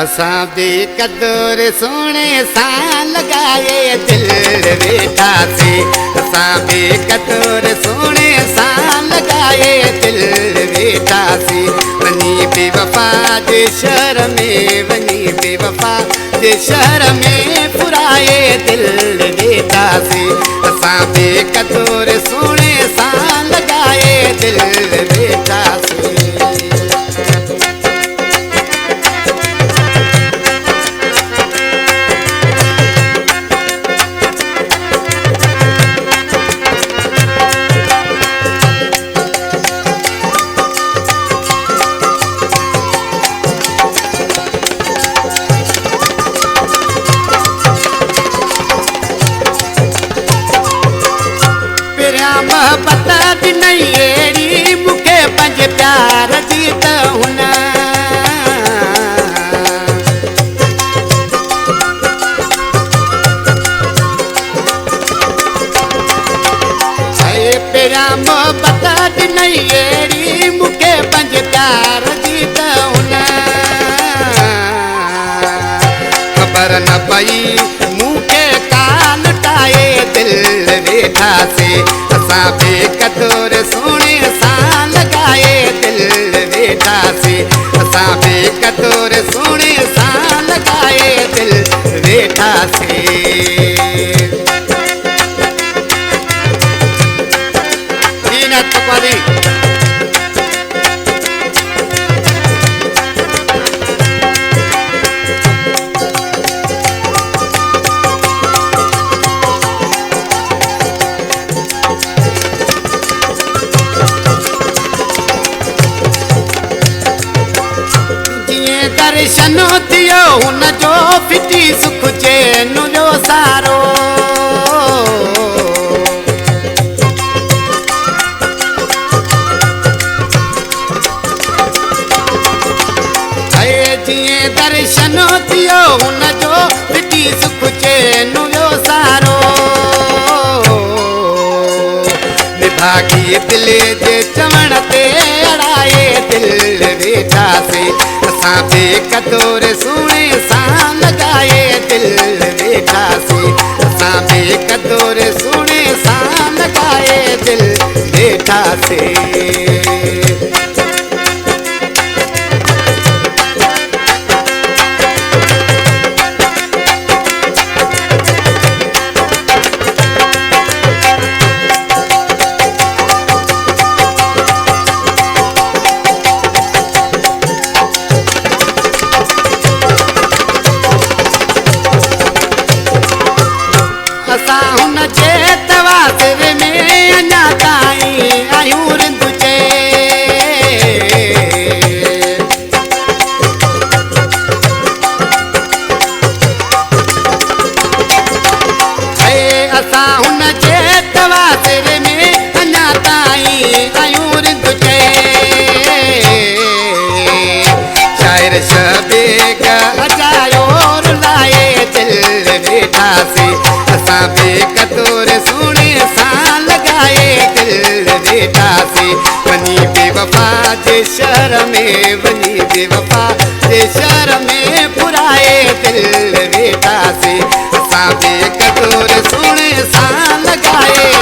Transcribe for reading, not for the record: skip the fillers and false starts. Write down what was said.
असां भी कदुर सोने सां लगाए दिल वेठासीं। असां भी कदुर सोने सां लगाए दिल वेठासीं। वनी बेवफा जे शहर में, वनी बेवफा जे शहर में पुराए दिल वेठासीं। असां भी कदुर सोने सां लगाए दिल वेठासीं। मोहब्बत दी नहीं एड़ी मुखे पंज प्यार जी त हुन। पेरा मोहब्बत दी नहीं एड़ी मुखे पंज प्यार जी त हुन। खबर न पई मुखे काल टाए दिल वेठासीं। असां भी कदुर सोने सां लगाए दिल वेठासीं। असां भी कदुर सोने सां लगाए दिल वेठासीं। दर्शन थियो हुन जो फिटी सुख चैन जो सारो। जीअं दर्शन थियो हुन जो फिटी सुख चैन जो सारो। निभागी दिल जे चवण ते अड़ाए दिल वेठासीं। असां भी कदुर सोने सां लगाए दिल वेठासीं। असां भी कदुर सोने सां लगाए दिल वेठासीं। असां हुन जे तवासिर में अञा ताईं आहियूं रिंदुचे। असां हुन जे तवासिर में अञा ताईं आहियूं रिंदुचे। शाइर शबीक अचायो रुलाए दिल वेठासीं। असां भी कदुर सोने सां लगाए दिल वेठासीं। वनी बेवफा जे शहर में, वनी बेवफा जे शहर में पुराए दिल वेठासीं। असां भी कदुर सोने सां लगाए